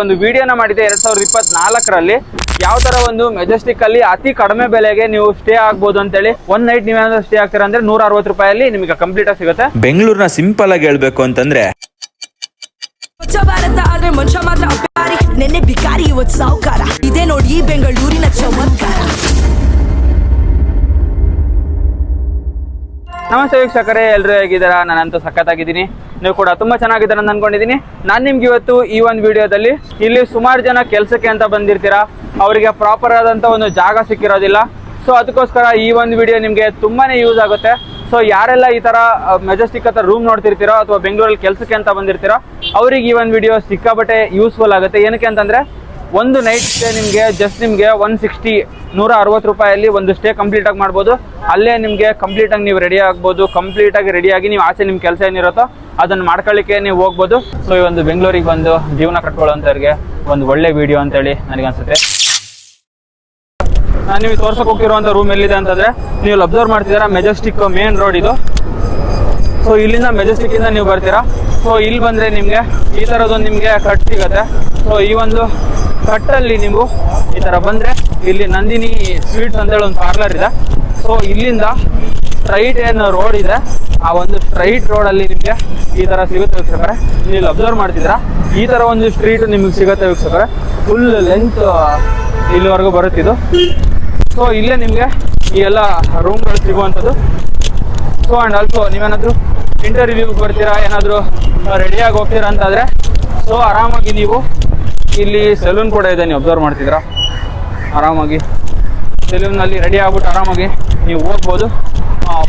ಒಂದು ವಿಡಿಯೋನ ಮಾಡಿದೆ 2024ರಲ್ಲಿ ಯಾವ ತರ ಒಂದು ಮೆಜೆಸ್ಟಿಕ್ ಅಲ್ಲಿ ಅತಿ ಕಡಿಮೆ ಬೆಲೆಗೆ ನೀವು ಸ್ಟೇ ಆಗ್ಬೋದು ಅಂತೇಳಿ. ಒನ್ ನೈಟ್ ನೀವೇನಾದ್ರೂ ಸ್ಟೇ ಆಗ್ತೀರಾ ಅಂದ್ರೆ 160 ರೂಪಾಯಲ್ಲಿ ನಿಮಗೆ ಕಂಪ್ಲೀಟ್ ಆಗಿ ಸಿಗುತ್ತೆ. ಬೆಂಗಳೂರಿನ ಸಿಂಪಲ್ ಆಗಿ ಹೇಳ್ಬೇಕು ಅಂತಂದ್ರೆ ಭಾರತ ಆದ್ರೆ ಮನುಷ್ಯ ಮಾತ್ರ ಅಪಾರಿ, ನೆನ್ನೆ ಬಿಕಾರಿ ಇವತ್ತು ಸಾಹುಕಾರ. ಇದೇ ನೋಡಿ ಬೆಂಗಳೂರಿನ ಚಮತ್ಕಾರ. ನಮಸ್ತೆ ವೀಕ್ಷಕರೇ, ಎಲ್ಲರೂ ಹೇಗಿದ್ದೀರಾ? ನಾನಂತೂ ಸಖತ್ತಾಗಿದ್ದೀನಿ, ನೀವು ಕೂಡ ತುಂಬಾ ಚೆನ್ನಾಗಿದ್ದೀರಾ ಅಂತ ಅನ್ಕೊಂಡಿದ್ದೀನಿ. ನಾನು ನಿಮ್ಗೆ ಇವತ್ತು ಈ ಒಂದು ವಿಡಿಯೋದಲ್ಲಿ ಇಲ್ಲಿ ಸುಮಾರು ಜನ ಕೆಲಸಕ್ಕೆ ಅಂತ ಬಂದಿರ್ತೀರಾ, ಅವರಿಗೆ ಪ್ರಾಪರ್ ಆದಂಥ ಒಂದು ಜಾಗ ಸಿಕ್ಕಿರೋದಿಲ್ಲ. ಸೊ ಅದಕ್ಕೋಸ್ಕರ ಈ ಒಂದು ವಿಡಿಯೋ ನಿಮಗೆ ತುಂಬಾನೇ ಯೂಸ್ ಆಗುತ್ತೆ. ಸೊ ಯಾರೆಲ್ಲ ಈ ತರ ಮೆಜೆಸ್ಟಿಕ್ ಹತ್ರ ರೂಮ್ ನೋಡ್ತಿರ್ತೀರೋ ಅಥವಾ ಬೆಂಗಳೂರಲ್ಲಿ ಕೆಲಸಕ್ಕೆ ಅಂತ ಬಂದಿರ್ತೀರೋ ಅವ್ರಿಗೆ ಈ ಒಂದು ವಿಡಿಯೋ ಸಿಕ್ಕಾಪಟ್ಟೆ ಯೂಸ್ಫುಲ್ ಆಗುತ್ತೆ. ಏನಕ್ಕೆ ಅಂತಂದ್ರೆ ಒಂದು ನೈಟ್ ಸ್ಟೇ ನಿಮಗೆ ಜಸ್ಟ್ ನಿಮಗೆ 160 ರೂಪಾಯಲ್ಲಿ ಒಂದು ಸ್ಟೇ ಕಂಪ್ಲೀಟ್ ಆಗಿ ಮಾಡ್ಬೋದು. ಅಲ್ಲೇ ನಿಮಗೆ ಕಂಪ್ಲೀಟ್ ಆಗಿ ನೀವು ರೆಡಿ ಆಗ್ಬೋದು. ಕಂಪ್ಲೀಟ್ ಆಗಿ ರೆಡಿಯಾಗಿ ನೀವು ಆಚೆ ನಿಮ್ಮ ಕೆಲಸ ಏನಿರುತ್ತೋ ಅದನ್ನು ಮಾಡ್ಕೊಳ್ಳಿಕ್ಕೆ ನೀವು ಹೋಗ್ಬೋದು. ಸೊ ಈ ಒಂದು ಬೆಂಗಳೂರಿಗೆ ಬಂದು ಜೀವನ ಕಟ್ಕೊಳ್ಳೋಂಥವ್ರಿಗೆ ಒಂದು ಒಳ್ಳೆ ವಿಡಿಯೋ ಅಂತೇಳಿ ನನಗನ್ಸುತ್ತೆ. ನಾನು ನೀವು ತೋರ್ಸಕ್ಕೆ ಹೋಗಿರುವಂಥ ರೂಮ್ ಎಲ್ಲಿದೆ ಅಂತಂದ್ರೆ, ನೀವು ಅಬ್ಸರ್ವ್ ಮಾಡ್ತಿದ್ದೀರಾ ಮೆಜೆಸ್ಟಿಕ್ ಮೇನ್ ರೋಡ್ ಇದು. ಸೊ ಇಲ್ಲಿಂದ ಮೆಜೆಸ್ಟಿಕ್ ಇಂದ ನೀವು ಬರ್ತೀರಾ. ಸೊ ಇಲ್ಲಿ ಬಂದ್ರೆ ನಿಮಗೆ ಈ ತರದೊಂದು ನಿಮಗೆ ಕಟ್ ಸಿಗುತ್ತೆ. ಸೊ ಈ ಒಂದು ಕಟ್ಟಲ್ಲಿ ನೀವು ಈ ತರ ಬಂದ್ರೆ ಇಲ್ಲಿ ನಂದಿನಿ ಸ್ವೀಟ್ಸ್ ಅಂತೇಳಿ ಒಂದು ಪಾರ್ಲರ್ ಇದೆ. ಸೊ ಇಲ್ಲಿಂದ ಸ್ಟ್ರೈಟ್ ಏನು ರೋಡ್ ಇದೆ, ಆ ಒಂದು ಸ್ಟ್ರೈಟ್ ರೋಡಲ್ಲಿ ನಿಮಗೆ ಈ ತರ ಸಿಗುತ್ತೆ ವೀಕ್ಷಕರೇ. ನೀವು ಅಬ್ಸರ್ವ್ ಮಾಡ್ತಿದ್ದೀರಾ, ಈ ತರ ಒಂದು ಸ್ಟ್ರೀಟ್ ನಿಮಗೆ ಸಿಗುತ್ತೆ ವೀಕ್ಷಕರೇ. ಫುಲ್ ಲೆಂತ್ ಇಲ್ಲಿವರೆಗೂ ಬರುತ್ತಿದ್ದು. ಸೊ ಇಲ್ಲೇ ನಿಮಗೆ ಈ ಎಲ್ಲ ರೂಮ್ಗಳು ಸಿಗುವಂಥದ್ದು. ಸೊ ಆ್ಯಂಡ್ ಆಲ್ಸೋ ನೀವೇನಾದರೂ ಇಂಟರ್ವ್ಯೂಗೆ ಬರ್ತೀರಾ, ಏನಾದರೂ ರೆಡಿಯಾಗಿ ಹೋಗ್ತೀರಾ ಅಂತಾದರೆ ಸೊ ಆರಾಮಾಗಿ ನೀವು ಇಲ್ಲಿ ಸೆಲೂನ್ ಕೂಡ ಇದೆ, ನೀವು ಅಬ್ಸರ್ವ್ ಮಾಡ್ತಿದ್ದೀರಾ. ಆರಾಮಾಗಿ ಸೆಲೂನಲ್ಲಿ ರೆಡಿ ಆಗ್ಬಿಟ್ಟು ಆರಾಮಾಗಿ ನೀವು ಹೋಗ್ಬೋದು.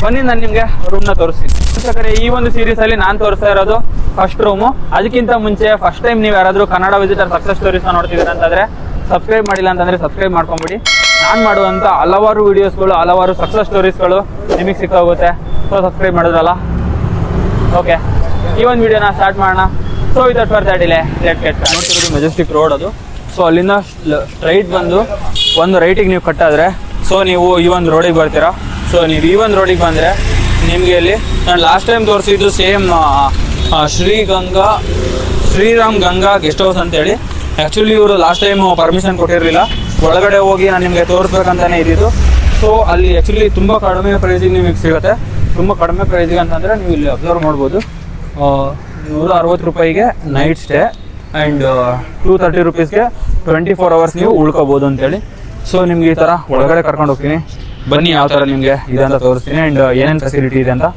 ಬನ್ನಿ ನಾನು ನಿಮಗೆ ರೂಮ್ನ ತೋರಿಸ್ತೀನಿ ವೀಕ್ಷಕರೇ. ಈ ಒಂದು ಸೀರೀಸಲ್ಲಿ ನಾನು ತೋರಿಸ್ತಾ ಇರೋದು ಫಸ್ಟ್ ರೂಮು. ಅದಕ್ಕಿಂತ ಮುಂಚೆ ಫಸ್ಟ್ ಟೈಮ್ ನೀವು ಯಾರಾದರೂ ಕನ್ನಡ ವಿಸಿಟರ್ ಸಕ್ಸಸ್ ಸ್ಟೋರೀಸ್ನ ನೋಡ್ತಿದ್ದೀರಾ ಅಂತಂದರೆ ಸಬ್ಸ್ಕ್ರೈಬ್ ಮಾಡಿಲ್ಲ ಅಂತಂದರೆ ಸಬ್ಸ್ಕ್ರೈಬ್ ಮಾಡ್ಕೊಂಬಿಡಿ. ನಾನು ಮಾಡುವಂಥ ಹಲವಾರು ವೀಡಿಯೋಸ್ಗಳು, ಹಲವಾರು ಸಕ್ಸಸ್ ಸ್ಟೋರೀಸ್ಗಳು ನಿಮಗೆ ಸಿಕ್ಕಾಗುತ್ತೆ. ಸೊ ಸಬ್ಸ್ಕ್ರೈಬ್ ಮಾಡಿದ್ರಲ್ಲ, ಓಕೆ. ಈ ಒಂದು ವಿಡಿಯೋನ ಸ್ಟಾರ್ಟ್ ಮಾಡೋಣ. So without further delay let's get start. ನೋಡ್ತಿರೋದು ಮೆಜೆಸ್ಟಿಕ್ ರೋಡ್ ಅದು. ಸೊ ಅಲ್ಲಿಂದ ಸ್ಟ್ರೈಟ್ ಬಂದು ಒಂದು ರೈಟಿಗೆ ನೀವು ಕಟ್ಟಾದರೆ ಸೊ ನೀವು ಈ ಒಂದು ರೋಡಿಗೆ ಬರ್ತೀರಾ. ಸೊ ನೀವು ಈ ಒಂದು ರೋಡಿಗೆ ಬಂದರೆ ನಿಮಗೆ ಇಲ್ಲಿ ನಾನು ಲಾಸ್ಟ್ ಟೈಮ್ ತೋರಿಸಿದ್ದು same Shriram Ganga guest house ಅಂತೇಳಿ. ಆ್ಯಕ್ಚುಲಿ ಇವರು ಲಾಸ್ಟ್ ಟೈಮ್ ಪರ್ಮಿಷನ್ ಕೊಟ್ಟಿರಲಿಲ್ಲ, ಒಳಗಡೆ ಹೋಗಿ ನಾನು ನಿಮಗೆ ತೋರಿಸ್ಬೇಕಂತಾನೆ ಇದ್ದಿದ್ದು. ಸೊ ಅಲ್ಲಿ ಆ್ಯಕ್ಚುಲಿ ತುಂಬ ಕಡಿಮೆ ಪ್ರೈಸಿಗೆ ನಿಮಗೆ ಸಿಗುತ್ತೆ. ತುಂಬ ಕಡಿಮೆ ಪ್ರೈಸಿಗೆ ಅಂತಂದರೆ ನೀವು ಇಲ್ಲಿ ಅಬ್ಸರ್ವ್ ಮಾಡ್ಬೋದು. 160 ರೂಪಾಯಿಗೆ ನೈಟ್ ಸ್ಟೇ ಆ್ಯಂಡ್ 230 ರೂಪೀಸ್ಗೆ 24 ಅವರ್ಸ್ ನೀವು ಉಳ್ಕೋಬೋದು ಅಂತೇಳಿ. ಸೊ ನಿಮ್ಗೆ ಈ ಥರ ಒಳಗಡೆ ಕರ್ಕೊಂಡು ಹೋಗ್ತೀನಿ, ಬನ್ನಿ ಯಾವ ಥರ ನಿಮಗೆ ಇದೆ ಅಂತ ತೋರಿಸ್ತೀನಿ ಆ್ಯಂಡ್ ಏನೇನು ಫೆಸಿಲಿಟಿ ಇದೆ ಅಂತ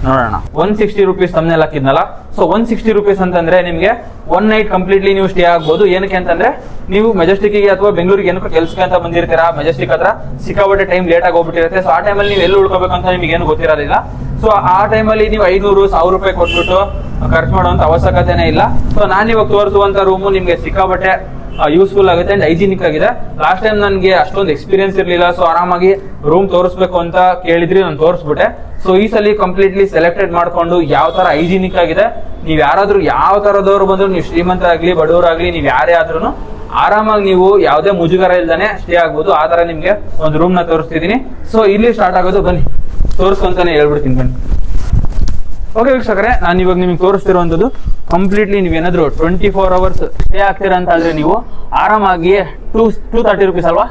ನೋಡೋಣ. 160 ರೂಪೀಸ್ ತಮ್ಮನೆಲ್ಲ ಹಾಕಿದ್ನಲ್ಲ. ಸೊ 160 ರೂಪೀಸ್ ಅಂತಂದ್ರೆ ನಿಮಗೆ ಒನ್ ನೈಟ್ ಕಂಪ್ಲೀಟ್ಲಿ ನೀವು ಸ್ಟೇ ಆಗ್ಬೋದು. ಏನಕ್ಕೆ ಅಂತಂದ್ರೆ ನೀವು ಮೆಜೆಸ್ಟಿಕ್ಗೆ ಅಥವಾ ಬೆಂಗಳೂರಿಗೆ ಏನಕ್ಕೆ ಕೆಲಸಕ್ಕೆ ಅಂತ ಬಂದಿರ್ತೀರಾ, ಮೆಜೆಸ್ಟಿಕ್ ಹತ್ರ ಸಿಕ್ಕಾಪಟ್ಟೆ ಟೈಮ್ ಲೇಟ್ ಆಗಿ ಹೋಗ್ಬಿಟ್ಟಿರುತ್ತೆ. ಸೊ ಆ ಟೈಮಲ್ಲಿ ನೀವು ಎಲ್ಲಿ ಉಳ್ಕೋಬೇಕು ಅಂತ ನಿಮಗೆ ಏನು ಗೊತ್ತಿರೋದಿಲ್ಲ. ಸೊ ಆ ಟೈಮಲ್ಲಿ ನೀವು 500-1000 ರೂಪಾಯಿ ಕೊಟ್ಬಿಟ್ಟು ಖರ್ಚು ಮಾಡುವಂತ ಅವಶ್ಯಕತೆನೇ ಇಲ್ಲ. ಸೊ ನಾನು ಇವಾಗ ತೋರಿಸುವಂತ ರೂಮು ನಿಮಗೆ ಸಿಕ್ಕಾಪಟ್ಟೆ ಯೂಸ್ಫುಲ್ ಆಗುತ್ತೆ ಅಂಡ್ ಹೈಜಿನಿಕ್ ಆಗಿದೆ. ಲಾಸ್ಟ್ ಟೈಮ್ ನನಗೆ ಅಷ್ಟೊಂದು ಎಕ್ಸ್ಪೀರಿಯನ್ಸ್ ಇರಲಿಲ್ಲ. ಸೊ ಆರಾಮಾಗಿ ರೂಮ್ ತೋರಿಸ್ಬೇಕು ಅಂತ ಕೇಳಿದ್ರಿ, ನಾನು ತೋರಿಸ್ಬಿಟ್ಟೆ. ಸೊ ಈ ಸಲ ಕಂಪ್ಲೀಟ್ಲಿ ಸೆಲೆಕ್ಟೆಡ್ ಮಾಡ್ಕೊಂಡು ಯಾವ ತರ ಹೈಜಿನಿಕ್ ಆಗಿದೆ, ನೀವು ಯಾರಾದ್ರೂ ಯಾವ ತರದವ್ರು ಬಂದ್ರು, ನೀವು ಶ್ರೀಮಂತರಾಗ್ಲಿ ಬಡವರಾಗ್ಲಿ, ನೀವು ಯಾರೇ ಆದ್ರೂ ಆರಾಮಾಗಿ ನೀವು ಯಾವುದೇ ಮುಜುಗರ ಇಲ್ದಾನೆ ಸ್ಟೇ ಆಗ್ಬೋದು. ಆ ತರ ನಿಮ್ಗೆ ಒಂದು ರೂಮ್ ನ ತೋರಿಸ್ತಿದ್ದೀನಿ. ಸೊ ಇಲ್ಲಿ ಸ್ಟಾರ್ಟ್ ಆಗೋದು, ಬನ್ನಿ ತೋರಿಸ್ಕೊಂತಾನೆ ಹೇಳ್ಬಿಡ್ತೀನಿ ಬನ್ನಿ. ಓಕೆ ವೀಕ್ಷಕರೇ, ನಾನು ಇವಾಗ ನಿಮಗೆ ತೋರಿಸ್ತಿರುವಂಥದ್ದು ಕಂಪ್ಲೀಟ್ಲಿ ನೀವೇನಾದ್ರು 24 ಅವರ್ಸ್ ಸ್ಟೇ ಆಗ್ತೀರಾ ಅಂತ ಆದ್ರೆ ನೀವು ಆರಾಮಾಗಿ 230 ರೂಪೀಸ್ ಅಲ್ವಾ,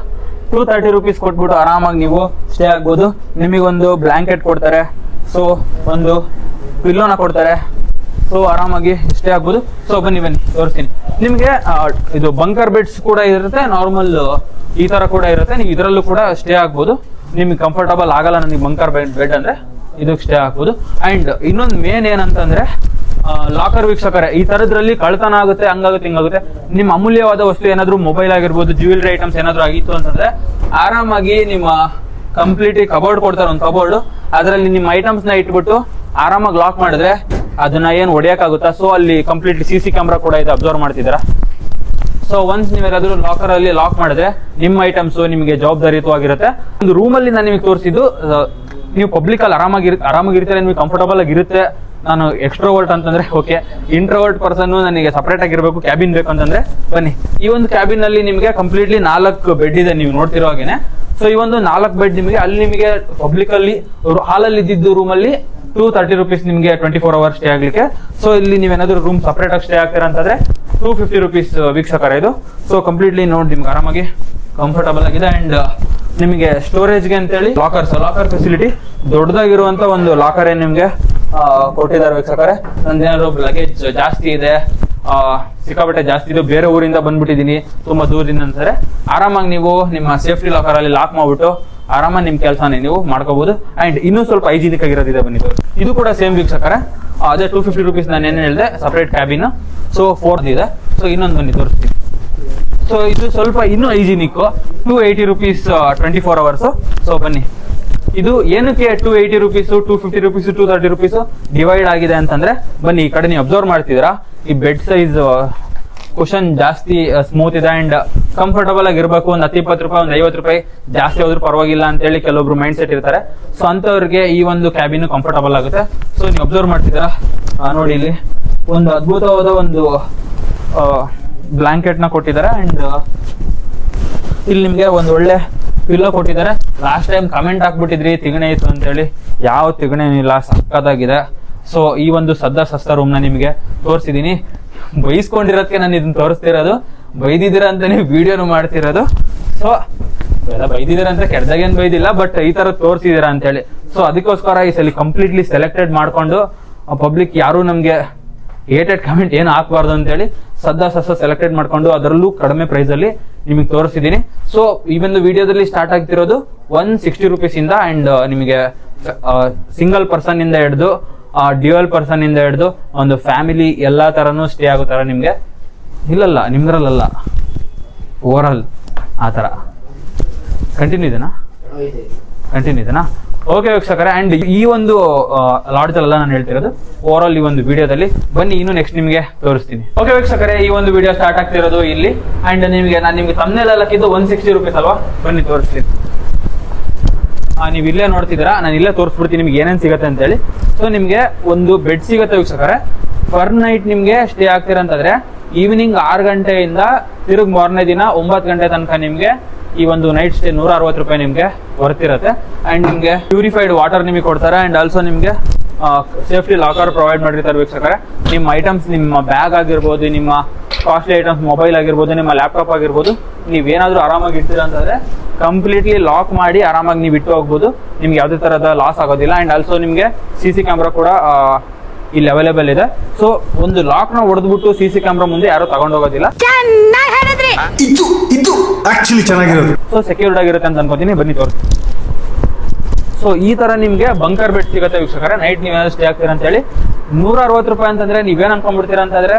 230 ರೂಪೀಸ್ ಕೊಟ್ಬಿಟ್ಟು ಆರಾಮಾಗಿ ನೀವು ಸ್ಟೇ ಆಗ್ಬೋದು. ನಿಮಗೊಂದು ಬ್ಲಾಂಕೆಟ್ ಕೊಡ್ತಾರೆ, ಸೊ ಒಂದು ಪಿಲ್ಲೋನ ಕೊಡ್ತಾರೆ, ಸೊ ಆರಾಮಾಗಿ ಸ್ಟೇ ಆಗ್ಬೋದು. ಸೊ ಬನ್ನಿ ತೋರಿಸ್ತೀನಿ ನಿಮಗೆ. ಇದು ಬಂಕರ್ ಬೆಡ್ಸ್ ಕೂಡ ಇರುತ್ತೆ, ನಾರ್ಮಲ್ ಈ ತರ ಕೂಡ ಇರುತ್ತೆ. ನೀವು ಇದರಲ್ಲೂ ಕೂಡ ಸ್ಟೇ ಆಗ್ಬೋದು. ನಿಮ್ಗೆ ಕಂಫರ್ಟಬಲ್ ಆಗಲ್ಲ ನನಗೆ ಬಂಕರ್ ಬೆಡ್ ಅಂದ್ರೆ ಇದಕ್ಕೆ ಸ್ಟೇ ಆಗ್ಬೋದು. ಅಂಡ್ ಇನ್ನೊಂದು ಮೇನ್ ಏನಂತಂದ್ರೆ ಲಾಕರ್ ವೀಕ್ಷಕರೇ, ಈ ತರದ್ರಲ್ಲಿ ಕಳ್ತನ ಆಗುತ್ತೆ, ಹಂಗಾಗುತ್ತೆ ಹಿಂಗಾಗುತ್ತೆ. ನಿಮ್ಮ ಅಮೂಲ್ಯವಾದ ವಸ್ತು ಏನಾದ್ರು ಮೊಬೈಲ್ ಆಗಿರ್ಬೋದು, ಜ್ಯುವೆಲರಿ ಐಟಮ್ಸ್ ಏನಾದ್ರು ಆಗಿತ್ತು ಅಂತಂದ್ರೆ ಆರಾಮಾಗಿ ನಿಮ್ಮ ಕಂಪ್ಲೀಟ್ಲಿ ಕಬೋರ್ಡ್ ಕೊಡ್ತಾರೆ, ಒಂದು ಕಬೋರ್ಡ್, ಅದರಲ್ಲಿ ನಿಮ್ಮ ಐಟಮ್ಸ್ ನ ಇಟ್ಬಿಟ್ಟು ಆರಾಮಾಗಿ ಲಾಕ್ ಮಾಡಿದ್ರೆ ಅದನ್ನ ಏನು ಹೊಡೆಯಕ್ಕಾಗುತ್ತಾ. ಸೊ ಅಲ್ಲಿ ಕಂಪ್ಲೀಟ್ಲಿ CC ಕ್ಯಾಮ್ರಾ ಕೂಡ ಇದೆ, ಅಬ್ಸರ್ವ್ ಮಾಡ್ತಿದ್ದೀರಾ. ಸೊ ಒನ್ಸ್ ನೀವೇನಾದ್ರೂ ಲಾಕರ್ ಅಲ್ಲಿ ಲಾಕ್ ಮಾಡಿದ್ರೆ ನಿಮ್ಮ ಐಟಮ್ಸ್ ನಿಮಗೆ ಜವಾಬ್ದಾರಿಯುತವಾಗಿರುತ್ತೆ. ಒಂದು ರೂಮಲ್ಲಿ ನಾನು ನಿಮಗೆ ತೋರಿಸಿದ್ದು, ನೀವು ಪಬ್ಲಿಕ್ ಅಲ್ಲಿ ಆರಾಮಾಗಿರ್ತಾರೆ, ನಿಮಗೆ ಕಂಫರ್ಟಬಲ್ ಆಗಿರುತ್ತೆ. ನಾನು ಎಕ್ಸ್ಟ್ರೋವರ್ಟ್ ಅಂತಂದ್ರೆ ಓಕೆ, ಇಂಟ್ರೋವರ್ಟ್ ಪರ್ಸನ್ ನನಗೆ ಸಪರೇಟ್ ಆಗಿರ್ಬೇಕು, ಕ್ಯಾಬಿನ್ ಬೇಕು ಅಂತಂದ್ರೆ ಬನ್ನಿ. ಈ ಒಂದು ಕ್ಯಾಬಿನ್ ಅಲ್ಲಿ ನಿಮಗೆ ಕಂಪ್ಲೀಟ್ಲಿ 4 ಬೆಡ್ ಇದೆ, ನೀವು ನೋಡ್ತಿರೋ ಹಾಗೇನೆ ಸೊ ಈ ಒಂದು 4 ಬೆಡ್ ನಿಮಗೆ ಅಲ್ಲಿ ನಿಮಗೆ ಪಬ್ಲಿಕ್ ಅಲ್ಲಿ ಹಾಲಲ್ಲಿ ಇದ್ದಿದ್ದು ರೂಮಲ್ಲಿ 230 rupees ನಿಮಗೆ 24 hours ಸ್ಟೇ ಆಗ್ಲಿಕ್ಕೆ. ಸೊ ಇಲ್ಲಿ ನೀವೇನಾದ್ರೂ ರೂಮ್ ಸಪರೇಟ್ ಆಗಿ ಸ್ಟೇ ಆಗ್ತೀರಾ ಅಂತಂದ್ರೆ 250 rupees ವೀಕ್ಷಕರ ಇದು. ಸೊ ಕಂಪ್ಲೀಟ್ಲಿ ನೋಡಿ ನಿಮ್ಗೆ ಆರಾಮಾಗಿ ಕಂಫರ್ಟಬಲ್ ಆಗಿದೆ. ಅಂಡ್ ನಿಮಗೆ ಸ್ಟೋರೇಜ್ಗೆ ಅಂತೇಳಿ ಲಾಕರ್ ಫೆಸಿಲಿಟಿ ದೊಡ್ಡದಾಗಿರುವಂತ ಒಂದು ಲಾಕರ್ ಏನ್ ನಿಮ್ಗೆ ಕೊಟ್ಟಿದ್ದಾರೆ ವೀಕ್ಷಕರೇ. ನಂದೇನಾದ್ರು ಲಗೇಜ್ ಜಾಸ್ತಿ ಇದೆ, ಸಿಕ್ಕಾಪಟ್ಟೆ ಜಾಸ್ತಿ ಇದೆ, ಬೇರೆ ಊರಿಂದ ಬಂದ್ಬಿಟ್ಟಿದೀನಿ ತುಂಬಾ ದೂರದಿಂದ ಅಂತಾರೆ, ಆರಾಮಾಗಿ ನೀವು ನಿಮ್ಮ ಸೇಫ್ಟಿ ಲಾಕರ್ ಅಲ್ಲಿ ಲಾಕ್ ಮಾಡ್ಬಿಟ್ಟು ಆರಾಮಾಗಿ ನಿಮ್ ಕೆಲಸನೇ ನೀವು ಮಾಡ್ಕೋಬಹುದು. ಅಂಡ್ ಇನ್ನೂ ಸ್ವಲ್ಪ ಹೈಜಿನಿಕ್ ಆಗಿರೋದಿದೆ ಬನ್ನಿ. ಇದು ಕೂಡ ಸೇಮ್ ವೀಕ್ಷಕರೇ, ಅದೇ 250 rupees ನಾನು ಏನ್ ಹೇಳಿದೆ ಸಪರೇಟ್ ಕ್ಯಾಬಿನ್. ಸೊ 4 ಇದೆ. ಸೊ ಇನ್ನೊಂದು ಬನ್ನಿ ತೋರಿಸ್ತೀನಿ. ಸೊ ಇದು ಸ್ವಲ್ಪ ಇನ್ನೂ ಹೈಜಿನಿಕ್, 280 rupees 24 hours. ಸೊ ಬನ್ನಿ, ಇದು ಏನಕ್ಕೆ 280 rupees 250 rupees 230 rupees ಡಿವೈಡ್ ಆಗಿದೆ ಅಂತಂದ್ರೆ, ಬನ್ನಿ ಈ ಕಡೆ ನೀವು ಅಬ್ಸರ್ವ್ ಮಾಡ್ತಿದ್ದೀರಾ, ಈ ಬೆಡ್ ಸೈಜ್ ಕುಷನ್ ಜಾಸ್ತಿ ಸ್ಮೂತ್ ಇದೆ ಅಂಡ್ ಕಂಫರ್ಟಬಲ್ ಆಗಿರ್ಬೇಕು. ಒಂದು 10-20 ರೂಪಾಯಿ, ಒಂದು 50 ರೂಪಾಯಿ ಜಾಸ್ತಿ ಹೋದ್ರೂ ಪರವಾಗಿಲ್ಲ ಅಂತ ಹೇಳಿ ಕೆಲವೊಬ್ರು ಮೈಂಡ್ ಸೆಟ್ ಇರ್ತಾರೆ. ಸೊ ಅಂತವ್ರಿಗೆ ಈ ಒಂದು ಕ್ಯಾಬಿನ್ ಕಂಫರ್ಟಬಲ್ ಆಗುತ್ತೆ. ಸೊ ನೀವು ಅಬ್ಸರ್ವ್ ಮಾಡ್ತಿದ್ದೀರಾ, ನೋಡಿ ಇಲ್ಲಿ ಒಂದು ಅದ್ಭುತವಾದ ಒಂದು ಬ್ಲಾಂಕೆಟ್ ನ ಕೊಟ್ಟಿದ್ದಾರೆ. ಅಂಡ್ ಇಲ್ಲಿ ನಿಮ್ಗೆ ಒಂದು ಒಳ್ಳೆ ಪಿಲ್ಲೋ ಕೊಟ್ಟಿದ್ದಾರೆ. ಲಾಸ್ಟ್ ಟೈಮ್ ಕಮೆಂಟ್ ಹಾಕ್ಬಿಟ್ಟಿದ್ರಿ ತಿಗಣೆ ಇತ್ತು ಅಂತ ಹೇಳಿ, ಯಾವ ತಿಗಣೆ ಇಲ್ಲ, ಸಕ್ಕತ್ತಾಗಿದೆ. ಸೊ ಈ ಒಂದು ಸಸ್ತ ರೂಮ್ ನ ನಿಮಗೆ ತೋರಿಸಿದೀನಿ. ಬೈಸ್ಕೊಂಡಿರೋದಕ್ಕೆ ನಾನು ಇದನ್ನ ತೋರಿಸ್ತಿರೋದು, ಬೈದಿದ್ದೀರಾ ಅಂತ ನೀವು ವಿಡಿಯೋನು ಮಾಡ್ತಿರೋದು. ಸೊ ಎಲ್ಲ ಬೈದಿದ್ದೀರಾ ಅಂತ ಕೆಟ್ಟದಾಗೇನು ಬೈದಿಲ್ಲ, ಬಟ್ ಈ ತರ ತೋರಿಸಿದೀರಾ ಅಂತ ಹೇಳಿ. ಸೊ ಅದಕ್ಕೋಸ್ಕರ ಈ ಸಲ ಕಂಪ್ಲೀಟ್ಲಿ ಸೆಲೆಕ್ಟೆಡ್ ಮಾಡ್ಕೊಂಡು ಪಬ್ಲಿಕ್ ಯಾರು ನಮ್ಗೆ ಹೇಟೆಡ್ ಕಮೆಂಟ್ ಏನು ಹಾಕ್ಬಾರ್ದು ಅಂತ ಹೇಳಿ ಸೆಲೆಕ್ಟೆಡ್ ಮಾಡ್ಕೊಂಡು ಅದರಲ್ಲೂ ಕಡಿಮೆ ಪ್ರೈಸ್ ಅಲ್ಲಿ ನಿಮಗೆ ತೋರಿಸಿದೀನಿ. ಸೊ ಈ ಒಂದು ವಿಡಿಯೋದಲ್ಲಿ ಸ್ಟಾರ್ಟ್ ಆಗ್ತಿರೋದು 160 rupees ಇಂದ. ಅಂಡ್ ನಿಮಗೆ ಸಿಂಗಲ್ ಪರ್ಸನ್ ಇಂದ ಹಿಡಿದು ಡ್ಯೂಯಲ್ ಪರ್ಸನ್ ಇಂದ ಹಿಡಿದು ಒಂದು ಫ್ಯಾಮಿಲಿ ಎಲ್ಲಾ ತರನು ಸ್ಟೇ ಆಗೋ ತರ ನಿಮ್ಗೆ, ಇಲ್ಲಲ್ಲ ನಿಮ್ದ್ರಲ್ಲ ಓವರ್ ಆಲ್ ಆ ತರ ಕಂಟಿನ್ಯೂ ಇದೆನಾ ಓಕೆ ವೀಕ್ಷಕರೇ. ಅಂಡ್ ಈ ಒಂದು ಲಾಡ್ಜ್ ಅಲ್ಲ ನಾನು ಹೇಳ್ತಿರೋದು, ಓವರ್ ಆಲ್ ಈ ಒಂದು ವಿಡಿಯೋದಲ್ಲಿ. ಬನ್ನಿ ಇನ್ನು ನೆಕ್ಸ್ಟ್ ನಿಮಗೆ ತೋರಿಸ್ತೀನಿ. ಓಕೆ ವೀಕ್ಷಕರೇ, ಈ ಒಂದು ವಿಡಿಯೋ ಸ್ಟಾರ್ಟ್ ಆಗ್ತಿರೋದು ಇಲ್ಲಿ. ಅಂಡ್ ನಾನು ನಿಮ್ಗೆ ತಮ್ಮನೇಲ್ ಹಾಕಿದ್ದು 160 rupees ಅಲ್ವಾ, ಬನ್ನಿ ತೋರಿಸ್ತೀನಿ. ನೀವು ಇಲ್ಲೇ ನೋಡ್ತಿದ್ದೀರಾ, ನಾನು ಇಲ್ಲೇ ತೋರಿಸ್ಬಿಡ್ತೀನಿ ನಿಮ್ಗೆ ಏನೇನ್ ಸಿಗುತ್ತೆ ಅಂತ ಹೇಳಿ. ಸೊ ನಿಮ್ಗೆ ಒಂದು ಬೆಡ್ ಸಿಗುತ್ತೆ ವೀಕ್ಷಕರೇ. ಪರ್ ನೈಟ್ ನಿಮ್ಗೆ ಸ್ಟೇ ಆಗ್ತೀರಾ ಅಂತಂದ್ರೆ ಈವ್ನಿಂಗ್ 6 ಗಂಟೆಯಿಂದ ತಿರುಗ್ ಮಾರನೇ ದಿನ 9 ಗಂಟೆ ತನಕ ನಿಮ್ಗೆ ಈ ಒಂದು ನೈಟ್ ಸ್ಟೇ 160 ರೂಪಾಯಿ ನಿಮ್ಗೆ ಬರ್ತಿರತ್ತೆ. ಅಂಡ್ ನಿಮ್ಗೆ ಪ್ಯೂರಿಫೈಡ್ ವಾಟರ್ ನಿಮಗೆ ಕೊಡ್ತಾರೆ. ಅಂಡ್ ಆಲ್ಸೋ ನಿಮ್ಗೆ ಸೇಫ್ಟಿ ಲಾಕರ್ ಪ್ರೊವೈಡ್ ಮಾಡಿರ್ತಾರೆ ವೀಕ್ಷಕರೇ. ನಿಮ್ಮ ಐಟಮ್ಸ್, ನಿಮ್ಮ ಬ್ಯಾಗ್ ಆಗಿರ್ಬೋದು, ನಿಮ್ಮ ಕಾಸ್ಟ್ಲಿ ಐಟಮ್ಸ್, ಮೊಬೈಲ್ ಆಗಿರ್ಬೋದು, ನಿಮ್ಮ ಲ್ಯಾಪ್ಟಾಪ್ ಆಗಿರ್ಬೋದು, ನೀವೇನಾದ್ರೂ ಆರಾಮಾಗಿ ಇಡ್ತೀರಾ ಅಂತಂದ್ರೆ ಕಂಪ್ಲೀಟ್ಲಿ ಲಾಕ್ ಮಾಡಿ ಆರಾಮಾಗಿ ನೀವು ಇಟ್ಟು ಹೋಗ್ಬೋದು. ನಿಮ್ಗೆ ಯಾವುದೇ ತರಹದ ಲಾಸ್ ಆಗೋದಿಲ್ಲ. ಅಂಡ್ ಆಲ್ಸೋ ನಿಮ್ಗೆ CC ಕ್ಯಾಮ್ರಾ ಕೂಡ ಇಲ್ಲಿ ಅವೈಲೇಬಲ್ ಇದೆ. ಸೊ ಒಂದು ಲಾಕ್ ನ ಹೊಡೆದ್ಬಿಟ್ಟು CC ಕ್ಯಾಮ್ರಾ ಮುಂದೆ ಯಾರು ತಗೊಂಡೋಗೋದಿಲ್ಲ. ಸೊ ಸೆಕ್ಯೂರ್ಡ್ ಆಗಿರುತ್ತೆ ಅಂತ ಅನ್ಕೋತೀನಿ. ಬನ್ನಿ ತೋರಿಸ್ತೀನಿ. ಸೊ ಈ ತರ ನಿಮ್ಗೆ ಬಂಕರ್ ಬೆಡ್ ಸಿಗುತ್ತೆ ವೀಕ್ಷಕರೇ. ನೈಟ್ ನೀವೇನಾದ್ರು ಸ್ಟೇ ಆಗ್ತೀರಾ ಅಂತ ಹೇಳಿ 160 ರೂಪಾಯಿ ಅಂತಂದ್ರೆ ನೀವೇನ್ ಅನ್ಕೊಂಡ್ಬಿಡ್ತೀರಾ ಅಂತಂದ್ರೆ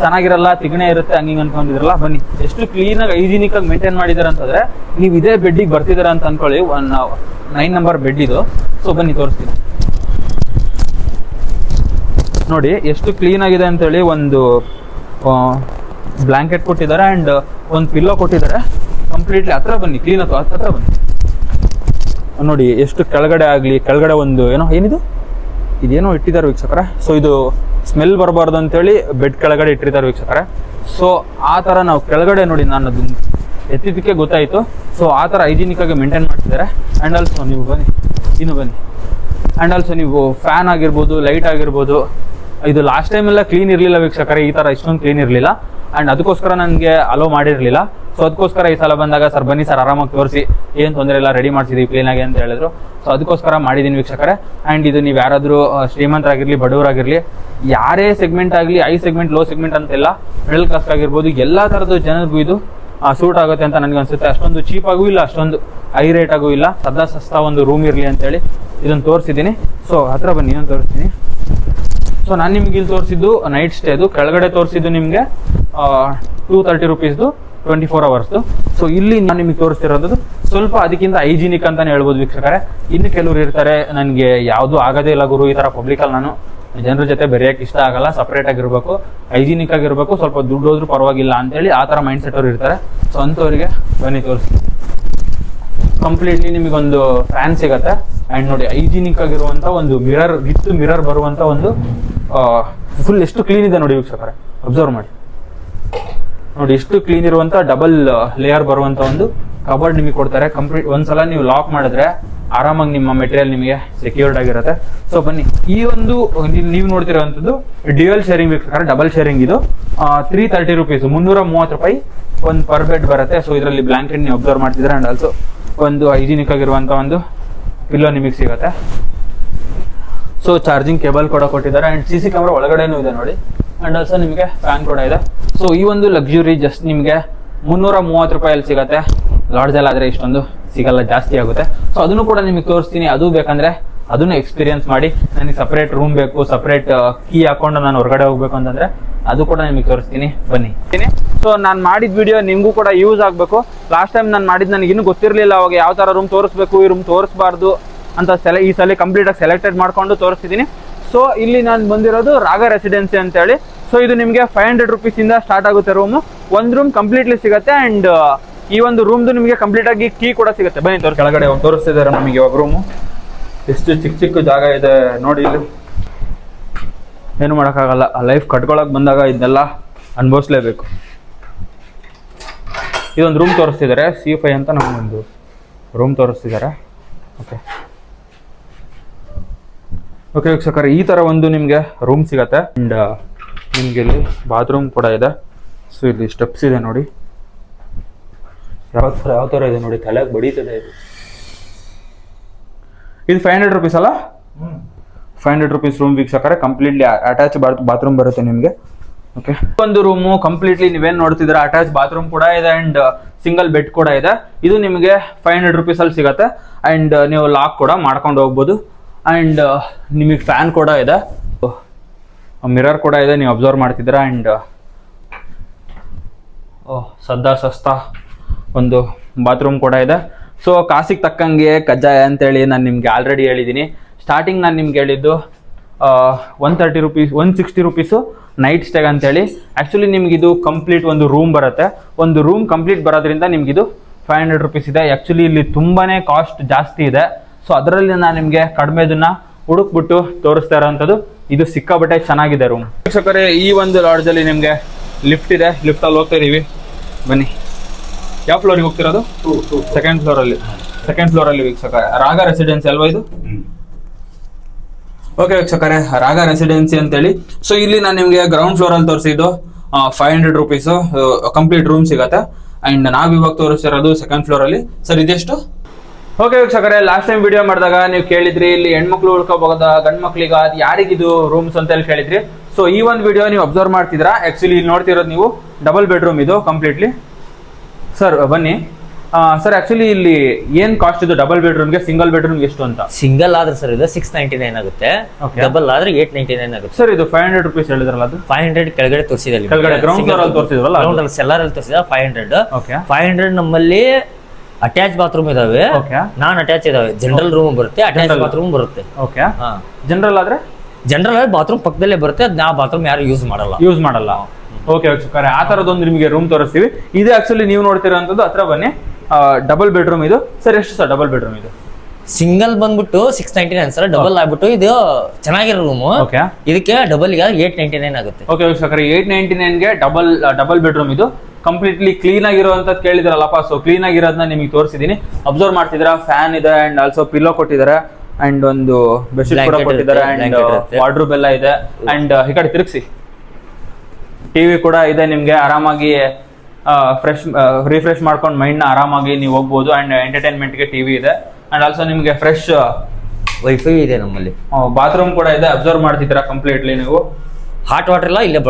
ಚೆನ್ನಾಗಿರಲ್ಲ, ತಿಗಣೆ ಇರುತ್ತೆ, ಹಂಗಿಂಗ್ ಅನ್ಕೊಂಡಿದ್ರಲ್ಲ. ಬನ್ನಿ ಎಷ್ಟು ಕ್ಲೀನ್ ಆಗಿ ಹೈಜಿನಿಕ್ ಆಗಿ ಮೇಂಟೈನ್ ಮಾಡಿದಾರೆ ಅಂತಂದ್ರೆ ನೀವು ಇದೇ ಬೆಡ್ಡಿಗೆ ಬರ್ತಿದಾರ ಅಂತ ಅನ್ಕೊಳ್ಳಿ. 9 ನಂಬರ್ ಬೆಡ್ ಇದು. ಸೊ ಬನ್ನಿ ತೋರಿಸ್ತೀನಿ. ನೋಡಿ ಎಷ್ಟು ಕ್ಲೀನ್ ಆಗಿದೆ ಅಂತ ಹೇಳಿ. ಒಂದು ಬ್ಲಾಂಕೆಟ್ ಕೊಟ್ಟಿದ್ದಾರೆ ಅಂಡ್ ಒಂದು ಪಿಲ್ಲೋ ಕೊಟ್ಟಿದ್ದಾರೆ. ಕಂಪ್ಲೀಟ್ಲಿ ಹತ್ರ ಬನ್ನಿ, ಕ್ಲೀನ್ ಅಥವಾ ಹತ್ರ ಬನ್ನಿ. ನೋಡಿ ಎಷ್ಟು ಕೆಳಗಡೆ ಒಂದು ಏನಿದು ಇದೇನೋ ಇಟ್ಟಿದ್ದಾರೆ ವೀಕ್ಷಕರ. ಸೊ ಇದು ಸ್ಮೆಲ್ ಬರಬಾರ್ದು ಅಂತೇಳಿ ಬೆಡ್ ಕೆಳಗಡೆ ಇಟ್ಟಿರ್ತಾರೆ ವೀಕ್ಷಕರ. ಸೊ ಆ ತರ ನಾವು ಕೆಳಗಡೆ ನೋಡಿ, ನಾನು ಅದು ಎತ್ತಿದ್ದಕ್ಕೆ ಗೊತ್ತಾಯ್ತು. ಸೊ ಆ ತರ ಹೈಜಿನಿಕ್ ಆಗಿ ಮೇಂಟೈನ್ ಮಾಡ್ತಿದ್ದಾರೆ. ಅಂಡ್ ಆಲ್ಸೋ ನೀವು ಬನ್ನಿ. ಅಂಡ್ ಆಲ್ಸೋ ನೀವು ಫ್ಯಾನ್ ಆಗಿರ್ಬೋದು, ಲೈಟ್ ಆಗಿರ್ಬೋದು, ಇದು ಲಾಸ್ಟ್ ಟೈಮ್ ಎಲ್ಲ ಕ್ಲೀನ್ ಇರಲಿಲ್ಲ ವೀಕ್ಷಕರೇ. ಈ ತರ ಇಷ್ಟೊಂದು ಕ್ಲೀನ್ ಇರಲಿಲ್ಲ. ಅಂಡ್ ಅದಕ್ಕೋಸ್ಕರ ನನಗೆ ಅಲೋ ಮಾಡಿರಲಿಲ್ಲ. ಸೊ ಅದಕ್ಕೋಸ್ಕರ ಈ ಸಲ ಬಂದಾಗ ಸರ್ ಬನ್ನಿ ಸರ್ ಆರಾಮಾಗಿ ತೋರಿಸಿ, ಏನು ತೊಂದರೆ ಇಲ್ಲ, ರೆಡಿ ಮಾಡ್ಸಿದೀವಿ ಕ್ಲೀನ್ ಆಗಿ ಅಂತ ಹೇಳಿದ್ರು. ಸೊ ಅದಕ್ಕೋಸ್ಕರ ಮಾಡಿದೀನಿ ವೀಕ್ಷಕರೇ. ಅಂಡ್ ಇದು ನೀವು ಯಾರಾದ್ರೂ ಶ್ರೀಮಂತರಾಗಿರ್ಲಿ, ಬಡವರಾಗಿರ್ಲಿ, ಯಾರೇ ಸೆಗ್ಮೆಂಟ್ ಆಗಲಿ, ಹೈ ಸೆಗ್ಮೆಂಟ್, ಲೋ ಸೆಗ್ಮೆಂಟ್ ಅಂತೆಲ್ಲ, ಮಿಡಲ್ ಕ್ಲಾಸ್ ಆಗಿರ್ಬೋದು, ಎಲ್ಲಾ ತರದ ಜನರಿಗೂ ಇದು ಸೂಟ್ ಆಗುತ್ತೆ ಅಂತ ನನಗೆ ಅನ್ಸುತ್ತೆ. ಅಷ್ಟೊಂದು ಚೀಪ್ ಆಗೂ ಇಲ್ಲ, ಅಷ್ಟೊಂದು ಹೈ ರೇಟ್ ಆಗೂ ಇಲ್ಲ. ಸಸ್ತಾ ಒಂದು ರೂಮ್ ಇರಲಿ ಅಂತ ಹೇಳಿ ಇದನ್ನು ತೋರಿಸಿದ್ದೀನಿ. ಸೊ ಹತ್ರ ಬನ್ನಿ, ಇನ್ನೊಂದು ತೋರಿಸ್ತೀನಿ. ಸೊ ನಾನು ನಿಮ್ಗೆ ಇಲ್ಲಿ ತೋರಿಸಿದ್ದು ನೈಟ್ ಸ್ಟೇದು, ಕೆಳಗಡೆ ತೋರಿಸಿದ್ದು ನಿಮ್ಗೆ 230 rupees 24 hours. ಸೊ ಇಲ್ಲಿ ನಾನು ನಿಮಗೆ ತೋರಿಸ್ತಿರೋದು ಸ್ವಲ್ಪ ಅದಕ್ಕಿಂತ ಹೈಜಿನಿಕ್ ಅಂತಾನೆ ಹೇಳ್ಬೋದು ವೀಕ್ಷಕರೇ. ಇನ್ನು ಕೆಲವರು ಇರ್ತಾರೆ, ನನಗೆ ಯಾವ್ದು ಆಗೋದೇ ಇಲ್ಲ ಗುರು, ಈ ತರ ಪಬ್ಲಿಕ್ ಅಲ್ಲಿ ನಾನು ಜನರ ಜೊತೆ ಬೆರೆಯಕ್ಕೆ ಇಷ್ಟ ಆಗಲ್ಲ, ಸಪರೇಟ್ ಆಗಿರ್ಬೇಕು, ಹೈಜಿನಿಕ್ ಆಗಿರ್ಬೇಕು, ಸ್ವಲ್ಪ ದುಡ್ಡು ಹೋದ್ರೂ ಪರವಾಗಿಲ್ಲ ಅಂತೇಳಿ ಆ ತರ ಮೈಂಡ್ ಸೆಟ್ ಅವ್ರು ಇರ್ತಾರೆ. ಸೊ ಅಂತವರಿಗೆ ಬನ್ನಿ ತೋರಿಸ್ತೀನಿ. ಕಂಪ್ಲೀಟ್ಲಿ ನಿಮಗೊಂದು ಫ್ಯಾನ್ ಸಿಗತ್ತೆ. ಅಂಡ್ ನೋಡಿ ಹೈಜಿನಿಕ್ ಆಗಿರುವಂತ ಒಂದು ಮಿರರ್ ಬರುವಂತ ಒಂದು ಫುಲ್ ಎಷ್ಟು ಕ್ಲೀನ್ ಇದೆ ನೋಡಿ ವೀಕ್ಷಕರೇ. ಅಬ್ಸರ್ವ್ ಮಾಡಿ, ನೋಡಿ ಎಷ್ಟು ಕ್ಲೀನ್ ಇರುವಂತ ಡಬಲ್ ಲೇಯರ್ ಬರುವಂತ ಒಂದು ಕಬರ್ಡ್ ನಿಮಗೆ ಕೊಡ್ತಾರೆ ಕಂಪ್ಲೀಟ್. ಒಂದ್ಸಲ ನೀವು ಲಾಕ್ ಮಾಡಿದ್ರೆ ಆರಾಮಾಗಿ ನಿಮ್ಮ ಮೆಟೀರಿಯಲ್ ನಿಮಗೆ ಸೆಕ್ಯೂರ್ಡ್ ಆಗಿರುತ್ತೆ. ಸೊ ಬನ್ನಿ, ಈ ಒಂದು ನೀವು ನೋಡ್ತಿರೋಂಥದ್ದು ಡ್ಯೂಯಲ್ ಶೇರಿಂಗ್ ವೀಕ್ಷಕರ, ಡಬಲ್ ಶೇರಿಂಗ್ ಇದು 330 rupees, 330 ರೂಪಾಯಿ ಒಂದು ಪರ್ ಬೆಡ್ ಬರುತ್ತೆ. ಸೊ ಇದರಲ್ಲಿ ಬ್ಲಾಂಕೆಟ್ ನೀವು ಅಬ್ಸರ್ವ್ ಮಾಡ್ತಿದ್ರೆ ಅಂಡ್ ಆಲ್ಸೋ ಒಂದು ಹೈಜಿನಿಕ್ ಆಗಿರುವಂತ ಒಂದು ಪಿಲ್ಲೋ ನಿಮಗೆ ಸಿಗುತ್ತೆ. ಸೊ ಚಾರ್ಜಿಂಗ್ ಕೇಬಲ್ ಕೂಡ ಕೊಟ್ಟಿದ್ದಾರೆ ಅಂಡ್ CC ಕ್ಯಾಮ್ರಾ ಒಳಗಡೆನೂ ಇದೆ ನೋಡಿ. ಅಂಡ್ ಆಲ್ಸೋ ನಿಮಗೆ ಫ್ಯಾನ್ ಕೂಡ ಇದೆ. ಸೊ ಈ ಒಂದು ಲಕ್ಸುರಿ ಜಸ್ಟ್ ನಿಮಗೆ 330 ರೂಪಾಯಲ್ಲಿ ಸಿಗುತ್ತೆ. ಲಾಡ್ಜಲ್ಲಿ ಆದ್ರೆ ಇಷ್ಟೊಂದು ಸಿಗಲ್ಲ, ಜಾಸ್ತಿ ಆಗುತ್ತೆ. ಸೊ ಅದನ್ನು ಕೂಡ ನಿಮಗೆ ತೋರಿಸ್ತೀನಿ. ಅದು ಬೇಕಂದ್ರೆ ಅದನ್ನು ಎಕ್ಸ್ಪೀರಿಯನ್ಸ್ ಮಾಡಿ. ನನಗೆ ಸಪರೇಟ್ ರೂಮ್ ಬೇಕು, ಸಪರೇಟ್ ಕೀ ಹಾಕೊಂಡು ನಾನು ಹೊರಗಡೆ ಹೋಗ್ಬೇಕು ಅಂತಂದ್ರೆ ಅದು ಕೂಡ ನಿಮಗೆ ತೋರಿಸ್ತೀನಿ, ಬನ್ನಿ. ಸೊ ನಾನು ಮಾಡಿದ ವಿಡಿಯೋ ನಿಮಗೂ ಕೂಡ ಯೂಸ್ ಆಗಬೇಕು. ಲಾಸ್ಟ್ ಟೈಮ್ ನಾನು ಮಾಡಿದ್ದು ನನಗೆ ಇನ್ನೂ ಗೊತ್ತಿರಲಿಲ್ಲ ಅವಾಗ ಯಾವ ಥರ ರೂಮ್ ತೋರಿಸ್ಬೇಕು, ಈ ರೂಮ್ ತೋರಿಸಬಾರ್ದು ಅಂತ ಈ ಸಲ ಕಂಪ್ಲೀಟಾಗಿ ಸೆಲೆಕ್ಟೆಡ್ ಮಾಡ್ಕೊಂಡು ತೋರಿಸ್ತಿದ್ದೀನಿ. ಸೊ ಇಲ್ಲಿ ನಾನು ಬಂದಿರೋದು ರಾಗ ರೆಸಿಡೆನ್ಸಿ ಅಂತೇಳಿ. ಸೊ ಇದು ನಿಮಗೆ 500 ರೂಪೀಸಿಂದ ಸ್ಟಾರ್ಟ್ ಆಗುತ್ತೆ ರೂಮು. ಒಂದು ರೂಮ್ ಕಂಪ್ಲೀಟ್ಲಿ ಸಿಗುತ್ತೆ ಆ್ಯಂಡ್ ಈ ಒಂದು ರೂಮ್ದು ನಿಮಗೆ ಕಂಪ್ಲೀಟಾಗಿ ಕೀ ಕೂಡ ಸಿಗುತ್ತೆ. ಬನ್ನಿ ಕೆಳಗಡೆ ತೋರಿಸ್ತಿದ್ದಾರೆ ನಮಗೆ ಇವಾಗ ರೂಮು. ಎಷ್ಟು ಚಿಕ್ಕ ಚಿಕ್ಕ ಜಾಗ ಇದೆ ನೋಡಿ. ಇಲ್ಲಿ ಏನು ಮಾಡೋಕ್ಕಾಗಲ್ಲ, ಲೈಫ್ ಕಟ್ಕೊಳಕ್ಕೆ ಬಂದಾಗ ಇದನ್ನೆಲ್ಲ ಅನುಭವಿಸ್ಲೇಬೇಕು. ಇದೊಂದು ರೂಮ್ ತೋರಿಸ್ತಿದ್ದಾರೆ, C5 ಅಂತ ನಮಗೊಂದು ರೂಮ್ ತೋರಿಸ್ತಿದ್ದಾರೆ. ಓಕೆ ವೀಕ್ಷಕರೇ, ಈ ಥರ ಒಂದು ನಿಮಗೆ ರೂಮ್ ಸಿಗತ್ತೆ. ಆ್ಯಂಡ್ ನಿಮಗೆ ಇಲ್ಲಿ ಬಾತ್ರೂಮ್ ಕೂಡ ಇದೆ. ಸೊ ಇಲ್ಲಿ ಸ್ಟೆಪ್ಸ್ ಇದೆ ನೋಡಿ, ಯಾವ ಥರ ಇದೆ ನೋಡಿ, ತಲೆಗೆ ಬಡೀತದೆ ಇದು 500 ರೂಪೀಸ್ ಅಲ್ಲ? 500 ರೂಪೀಸ್ ರೂಮ್ ವೀಕ್ಷಕರೇ. ಕಂಪ್ಲೀಟ್ಲಿ ಅಟ್ಯಾಚ್ ಬಾತ್ರೂಮ್ ಬರುತ್ತೆ ನಿಮಗೆ. ಓಕೆ, ಒಂದು ರೂಮು ಕಂಪ್ಲೀಟ್ಲಿ ನೀವೇನು ನೋಡ್ತಿದ್ದೀರಾ ಅಟ್ಯಾಚ್ ಬಾತ್ರೂಮ್ ಕೂಡ ಇದೆ ಆ್ಯಂಡ್ ಸಿಂಗಲ್ ಬೆಡ್ ಕೂಡ ಇದೆ. ಇದು ನಿಮಗೆ 500 ರೂಪೀಸಲ್ಲಿ ಸಿಗುತ್ತೆ ಆ್ಯಂಡ್ ನೀವು ಲಾಕ್ ಕೂಡ ಮಾಡ್ಕೊಂಡು ಹೋಗ್ಬೋದು. ಆ್ಯಂಡ್ ನಿಮಗೆ ಫ್ಯಾನ್ ಕೂಡ ಇದೆ, ಮಿರರ್ ಕೂಡ ಇದೆ, ನೀವು ಅಬ್ಸರ್ವ್ ಮಾಡ್ತಿದ್ದೀರಾ. ಆ್ಯಂಡ್ ಸಸ್ತಾ ಒಂದು ಬಾತ್ರೂಮ್ ಕೂಡ ಇದೆ. ಸೊ ಕಾಸಿಗೆ ತಕ್ಕಂಗೆ ಕಜ್ಜಾಯ ಅಂತೇಳಿ ನಾನು ನಿಮ್ಗೆ ಆಲ್ರೆಡಿ ಹೇಳಿದ್ದೀನಿ. ಸ್ಟಾರ್ಟಿಂಗ್ ನಾನು ನಿಮ್ಗೆ ಹೇಳಿದ್ದು 130 ರೂಪೀಸ್ 160 ರೂಪೀಸು ನೈಟ್ ಸ್ಟೇಗ್ ಅಂತೇಳಿ. ಆ್ಯಕ್ಚುಲಿ ನಿಮಗಿದು ಕಂಪ್ಲೀಟ್ ಒಂದು ರೂಮ್ ಬರುತ್ತೆ. ಒಂದು ರೂಮ್ ಕಂಪ್ಲೀಟ್ ಬರೋದ್ರಿಂದ ನಿಮಗಿದು 500 ರೂಪೀಸ್ ಇದೆ. ಆ್ಯಕ್ಚುಲಿ ಇಲ್ಲಿ ತುಂಬಾ ಕಾಸ್ಟ್ ಜಾಸ್ತಿ ಇದೆ. ಸೊ ಅದರಲ್ಲಿ ನಾನು ನಿಮಗೆ ಕಡಿಮೆದನ್ನ ಹುಡುಕ್ಬಿಟ್ಟು ತೋರಿಸ್ತಾ ಇರೋವಂಥದ್ದು. ಇದು ಸಿಕ್ಕಾಬಟ್ಟೆ ಚೆನ್ನಾಗಿದೆ ರೂಮ್ ವೀಕ್ಷಕರೇ. ಈ ಒಂದು ಲಾಡ್ಜಲ್ಲಿ ನಿಮಗೆ ಲಿಫ್ಟ್ ಇದೆ, ಲಿಫ್ಟಲ್ಲಿ ಹೋಗ್ತಾ ಇದೀವಿ, ಬನ್ನಿ. ಯಾವ ಫ್ಲೋರಿಗೆ ಹೋಗ್ತಿರೋದು? ಸೆಕೆಂಡ್ ಫ್ಲೋರಲ್ಲಿ ವೀಕ್ಷಕ ರಾಗ ರೆಸಿಡೆನ್ಸಿ ಅಲ್ವಾ ಇದು? ಓಕೆ ವೀಕ್ಷಕರೇ, ರಾಗ ರೆಸಿಡೆನ್ಸಿ ಅಂತೇಳಿ. ಸೊ ಇಲ್ಲಿ ನಾನು ನಿಮಗೆ ಗ್ರೌಂಡ್ ಫ್ಲೋರಲ್ಲಿ ತೋರಿಸಿದ್ದು 500 ರೂಪೀಸು ಕಂಪ್ಲೀಟ್ ರೂಮ್ ಸಿಗತ್ತೆ. ಅಂಡ್ ನಾವು ಇವಾಗ ತೋರಿಸಿರೋದು ಸೆಕೆಂಡ್ ಫ್ಲೋರಲ್ಲಿ. ಸರ್ ಇದೆಷ್ಟು? ಓಕೆ ವೀಕ್ಷಕರೇ, ಲಾಸ್ಟ್ ಟೈಮ್ ವಿಡಿಯೋ ಮಾಡಿದಾಗ ನೀವು ಕೇಳಿದ್ರಿ ಇಲ್ಲಿ ಹೆಣ್ಮಕ್ಳು ಉಳ್ಕೋಬಹುದಾ ಗಂಡ್ ಮಕ್ಳಿಗ ಯಾರಿಗಿದು ರೂಮ್ಸ್ ಅಂತ ಹೇಳಿ ಕೇಳಿದ್ರಿ. ಸೊ ಈ ಒಂದು ವಿಡಿಯೋ ನೀವು ಅಬ್ಸರ್ವ್ ಮಾಡ್ತಿದ್ರಾ. ಆಕ್ಚುಲಿ ಇಲ್ಲಿ ನೋಡ್ತಿರೋದು ನೀವು ಡಬಲ್ ಬೆಡ್ರೂಮ್ ಇದು ಕಂಪ್ಲೀಟ್ಲಿ. ಸರ್ ಬನ್ನಿ ಸರ್, ಆಕ್ಚುಲಿ ಇಲ್ಲಿ ಏನ್ ಕಾಸ್ಟ್ ಇದು ಡಬಲ್ ಬೆಡ್ರೂಮ್ಗೆ? ಸಿಂಗಲ್ ಬೆಡ್ರೂಮ್ ಎಷ್ಟು ಅಂತ? ಸಿಂಗಲ್ ಆದ್ರೆ ಸರ್ ಇದು 699 ಆಗುತ್ತೆ, ಡಬಲ್ ಆದ್ರೆ 899 ಆಗುತ್ತೆ. ಸರ್ ಇದು 500 ರೂಪೀಸ್ ಹೇಳಿದ್ರಲ್ಲ, ಅದು 500 ಕೆಳಗಡೆ ತೋರಿಸಿದಲ್ಲಿ, ಕೆಳಗಡೆ ಗ್ರೌಂಡ್ ಫ್ಲೋರ್ ಅಲ್ಲಿ ತೋರಿಸಿದ್ರಲ್ಲ, ಗ್ರೌಂಡ್ ಅಲ್ಲಿ ಸೆಲ್ಲರ್ ಅಲ್ಲಿ ತೋರಿಸಿದ 500. ಓಕೆ, 500 ನಮ್ಮಲ್ಲಿ ಅಟ್ಯಾಚ್ ಬಾತ್ರೂಮ್ ಇದಾವೆ, ನಾನ್ ಅಟ್ಯಾಚ್ ಇದಾವೆ. ಜನರಲ್ ರೂಮ್ ಬರುತ್ತೆ, ಅಟ್ಯಾಚ್ ಬಾತ್ರೂಮ್ ಬರುತ್ತೆ. ಓಕೆ, ಜನರಲ್ ಆದ್ರೆ ಜನರಲ್ ಬಾತ್ರೂಮ್ ಪಕ್ಕದಲ್ಲೇ ಬರುತ್ತೆ. ಅದ್ ಆ ಬಾತ್ರೂಮ್ ಯಾರು ಯೂಸ್ ಮಾಡಲ್ಲ. ಓಕೆ ವೀಕ್ಷಕರೇ, ಆ ತರದೊಂದು ನಿಮಗೆ ರೂಮ್ ತೋರಿಸ್ತೀವಿ. ಇದು ಆಕ್ಚುಲಿ ನೀವು ನೋಡ್ತಿರೋಂಥದ್ದು. ಹತ್ರ ಬನ್ನಿ, ಡಬಲ್ ಬೆಡ್ರೂಮ್ ಇದು. ಸರ್ ಎಷ್ಟು ಸರ್ ಡಬಲ್ ಬೆಡ್ರೂಮ್ ಇದು? ಸಿಂಗಲ್ ಬಂದ್ಬಿಟ್ಟು 699 ಸರ್, ಡಬಲ್ ಆಗ್ಬಿಟ್ಟು ಇದು ಚೆನ್ನಾಗಿರೋ ರೂಮು. ಓಕೆ, ಇದಕ್ಕೆ ಡಬಲ್ ಗೆ 899 ಆಗುತ್ತೆ. ಓಕೆ ವೀಕ್ಷಕರೇ, 899ಗೆ ಡಬಲ್ ಬೆಡ್ರೂಮ್ ಇದು. ಕಂಪ್ಲೀಟ್ಲಿ ಕ್ಲೀನ್ ಆಗಿರುವಂತದ್ದು ಕೇಳಿದ್ರಲ್ಲಪ್ಪ. ಸೊ ಕ್ಲೀನ್ ಆಗಿರೋದನ್ನ ನಿಮಗೆ ತೋರಿಸಿದೀನಿ, ಅಬ್ಸರ್ವ್ ಮಾಡ್ತಿದ್ದೀರಾ. ಫ್ಯಾನ್ ಇದೆ ಅಂಡ್ ಆಲ್ಸೋ ಪಿಲ್ಲೋ ಕೊಟ್ಟಿದ್ದಾರೆ ಅಂಡ್ ಒಂದು ಬೆಡ್ಶೀಟ್ ಕೂಡ ಕೊಟ್ಟಿದ್ದಾರೆ ಅಂಡ್ ವಾರ್ಡ್ರೋಬ್ ಎಲ್ಲ ಇದೆ. ಅಂಡ್ ಈ ಕಡೆ ತಿರುಗಿಸಿ, ಟಿವಿ ಕೂಡ ಇದೆ. ನಿಮ್ಗೆ ಆರಾಮಾಗಿ ರಿಫ್ರೆಶ್ ಮಾಡ್ಕೊಂಡು ಮೈಂಡ್ ನ ಆರಾಮಾಗಿ ನೀವು ಹೋಗ್ಬೋದು. ಅಂಡ್ ಎಂಟರ್ಟೈನ್ಮೆಂಟ್ ಗೆ ಟಿವಿ ಇದೆ ಅಂಡ್ ಆಲ್ಸೋ ನಿಮ್ಗೆ ಫ್ರೆಶ್ ವೈಫೈ ಇದೆ ನಮ್ಮಲ್ಲಿ. ಬಾತ್ರೂಮ್ ಕೂಡ ಇದೆ, ಅಬ್ಸರ್ವ್ ಮಾಡ್ತಿದ್ದೀರಾ ಕಂಪ್ಲೀಟ್ಲಿ ನೀವು. ಹಾಟ್ ವಾಟರ್ ಇಲ್ಲ ಇಲ್ಲೇ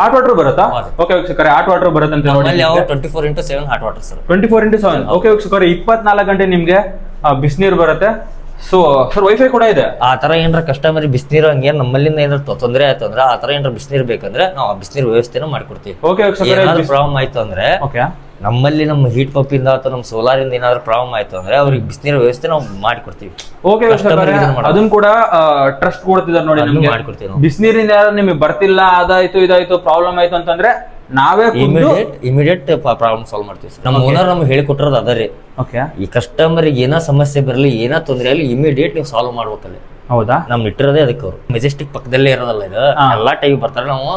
ಹಾಟ್ ವಾಟರ್ ಬರುತ್ತಾ? ಓಕೆ ವೀಕ್ಷಕರೇ, ಹಾಟ್ ವಾಟರ್ ಬರುತ್ತೆ ಅಂತ ನೋಡಿ. 24x7 hot water sir, 24x7. Okay ವೀಕ್ಷಕರೇ, 24 ಗಂಟೆ ನಿಮ್ಗೆ ಬಿಸಿನೀರು ಬರುತ್ತೆ. ಸೊ ಸರ್ ವೈಫೈ ಕೂಡ ಇದೆ. ಆ ತರ ಏನಾರ ಕಸ್ಟಮರ್ ಬಿಸಿನೀರು ಹಂಗೆ ನಮ್ಮಲ್ಲಿಂದ ಏನಾರ ತೊಂದರೆ ಆಯ್ತು ಅಂದ್ರೆ, ಆ ತರ ಏನಾರ ಬಿಸಿನೀರು ಬೇಕಂದ್ರೆ ನಾವು ಬಿಸಿನೀರು ವ್ಯವಸ್ಥೆನೂ ಮಾಡ್ಕೊಡ್ತೀವಿ. ಓಕೆ ವೀಕ್ಷಕರೇ, ಪ್ರಾಬ್ಲಮ್ ಆಯ್ತು ಅಂದ್ರೆ ಓಕೆ ನಮ್ಮಲ್ಲಿ ನಮ್ಮ ಹೀಟ್ ಪಂಪ್ ಇಂದ ಅಥವಾ ನಮ್ಮ ಸೋಲಾರ್ ಇಂದ ಏನಾದ್ರು ಪ್ರಾಬ್ಲಮ್ ಆಯ್ತು ಅಂದ್ರೆ ಅವ್ರಿಗೆ ಬಿಸಿನೀರು ವ್ಯವಸ್ಥೆ ನಾವು ಮಾಡಿಕೊಡ್ತೀವಿ. ಓಕೆ, ಅದನ್ನ ಕೂಡ ಟ್ರಸ್ಟ್ ಕೊಡ್ತಿದ್ದಾರೆ ನೋಡಿ ನಮ್ಗೆ. ಮಾಡ್ಕೊಡ್ತೀವಿ. ಬಿಸಿನೀರಿಂದ ನಿಮಗೆ ಬರ್ತಿಲ್ಲ, ಅದಾಯ್ತು ಇದಾಯ್ತು ಪ್ರಾಬ್ಲಮ್ ಆಯ್ತು ಅಂತಂದ್ರೆ ನಾವೇ ಇಮಿಡಿಯೇಟ್ ಪ್ರಾಬ್ಲಮ್ ಸಾಲ್ವ್ ಮಾಡ್ತೀವಿ. ನಮ್ಮ ಓನರ್ ನಮ್ಗೆ ಹೇಳಿಕೊಟ್ಟಿರೋದು ಅದರಿ. ಓಕೆ, ಈ ಕಸ್ಟಮರ್ ಏನೋ ಸಮಸ್ಯೆ ಬರಲಿ, ಏನೋ ತೊಂದರೆ ಆಗಲಿ, ಇಮಿಡಿಯೇಟ್ ನೀವು ಸಾಲ್ವ್ ಮಾಡ್ಬೇಕಲ್ಲಿ. ಹೌದಾ? ನಮ್ ಇಟ್ಟಿರೋದೇ ಅದಕ್ಕೆ. ಅವರು ಮೆಜೆಸ್ಟಿಕ್ ಪಕ್ಕದಲ್ಲೇ ಇರೋದಲ್ಲ ಇದು, ಎಲ್ಲಾ ಟೈಪ್ ಬರ್ತಾರೆ. ನಾವು